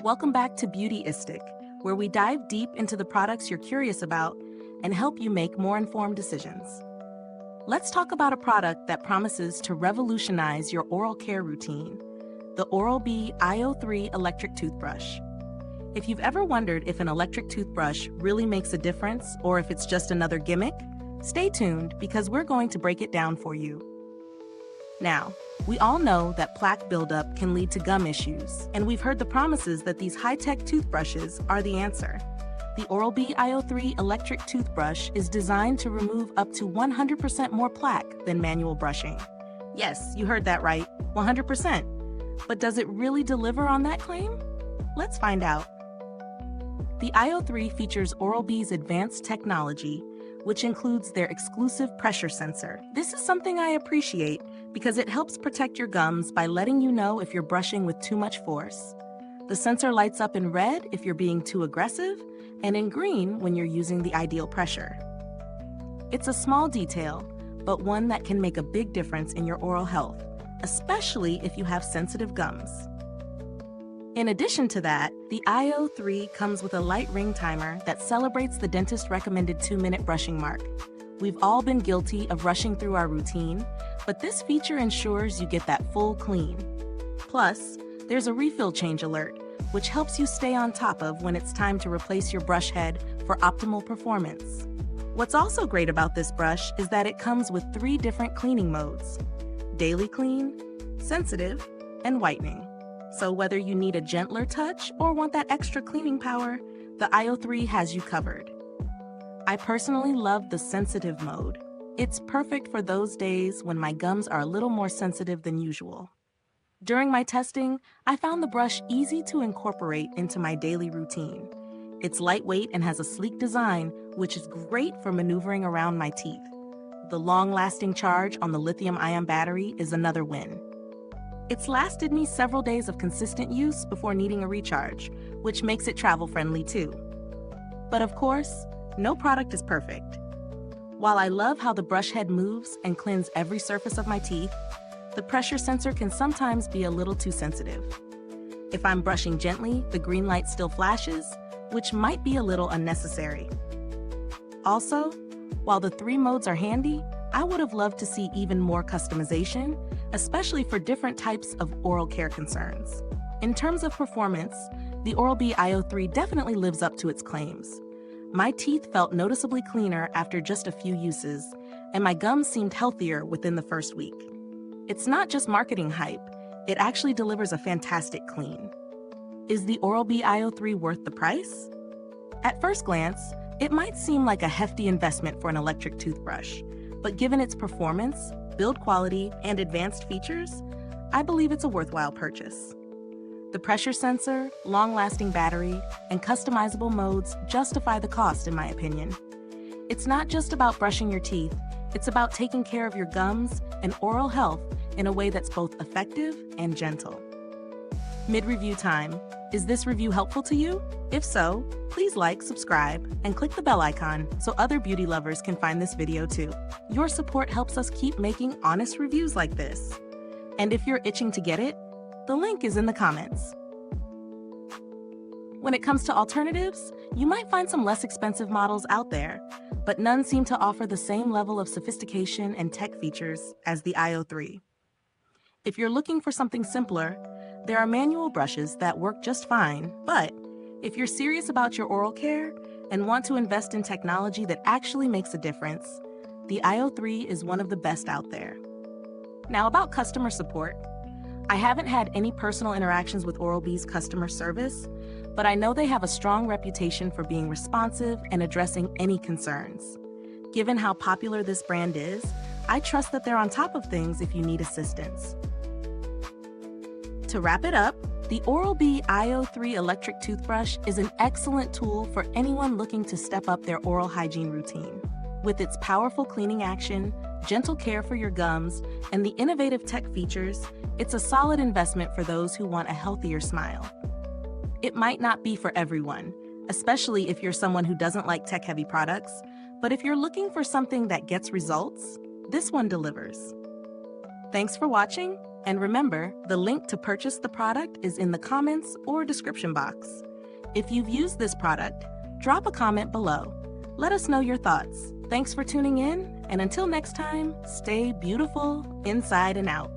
Welcome back to Beautyistic, where we dive deep into the products you're curious about and help you make more informed decisions. Let's talk about a product that promises to revolutionize your oral care routine, the Oral-B iO3 Electric Toothbrush. If you've ever wondered if an electric toothbrush really makes a difference or if it's just another gimmick, stay tuned because we're going to break it down for you. Now, we all know that plaque buildup can lead to gum issues, and we've heard the promises that these high-tech toothbrushes are the answer. The Oral-B iO3 electric toothbrush is designed to remove up to 100% more plaque than manual brushing. Yes, you heard that right, 100%. But does it really deliver on that claim? Let's find out. The iO3 features Oral-B's advanced technology, which includes their exclusive pressure sensor. This is something I appreciate because it helps protect your gums by letting you know if you're brushing with too much force. The sensor lights up in red if you're being too aggressive, and in green when you're using the ideal pressure. It's a small detail, but one that can make a big difference in your oral health, especially if you have sensitive gums. In addition to that, the iO3 comes with a light ring timer that celebrates the dentist-recommended 2-minute brushing mark. We've all been guilty of rushing through our routine, but this feature ensures you get that full clean. Plus, there's a refill change alert, which helps you stay on top of when it's time to replace your brush head for optimal performance. What's also great about this brush is that it comes with 3 different cleaning modes: daily clean, sensitive, and whitening. So whether you need a gentler touch or want that extra cleaning power, the iO3 has you covered. I personally love the sensitive mode. It's perfect for those days when my gums are a little more sensitive than usual. During my testing, I found the brush easy to incorporate into my daily routine. It's lightweight and has a sleek design, which is great for maneuvering around my teeth. The long-lasting charge on the lithium-ion battery is another win. It's lasted me several days of consistent use before needing a recharge, which makes it travel-friendly too. But of course, no product is perfect. While I love how the brush head moves and cleans every surface of my teeth, the pressure sensor can sometimes be a little too sensitive. If I'm brushing gently, the green light still flashes, which might be a little unnecessary. Also, while the 3 modes are handy, I would have loved to see even more customization, especially for different types of oral care concerns. In terms of performance, the Oral-B iO3 definitely lives up to its claims. My teeth felt noticeably cleaner after just a few uses, and my gums seemed healthier within the first week. It's not just marketing hype, it actually delivers a fantastic clean. Is the Oral-B iO3 worth the price? At first glance, it might seem like a hefty investment for an electric toothbrush, but given its performance, build quality, and advanced features, I believe it's a worthwhile purchase. The pressure sensor, long-lasting battery, and customizable modes justify the cost, in my opinion. It's not just about brushing your teeth, it's about taking care of your gums and oral health in a way that's both effective and gentle. Mid-review time. Is this review helpful to you? If so, please like, subscribe, and click the bell icon so other beauty lovers can find this video too. Your support helps us keep making honest reviews like this. And if you're itching to get it, the link is in the comments. When it comes to alternatives, you might find some less expensive models out there, but none seem to offer the same level of sophistication and tech features as the iO3. If you're looking for something simpler, there are manual brushes that work just fine, but if you're serious about your oral care and want to invest in technology that actually makes a difference, the iO3 is one of the best out there. Now about customer support. I haven't had any personal interactions with Oral-B's customer service, but I know they have a strong reputation for being responsive and addressing any concerns. Given how popular this brand is, I trust that they're on top of things if you need assistance. To wrap it up, the Oral-B iO3 electric toothbrush is an excellent tool for anyone looking to step up their oral hygiene routine. With its powerful cleaning action, gentle care for your gums, and the innovative tech features, it's a solid investment for those who want a healthier smile. It might not be for everyone, especially if you're someone who doesn't like tech-heavy products, but if you're looking for something that gets results, this one delivers. Thanks for watching, And remember, the link to purchase the product is in the comments or description box. If you've used this product, drop a comment below. Let us know your thoughts. Thanks for tuning in, and until next time, stay beautiful inside and out.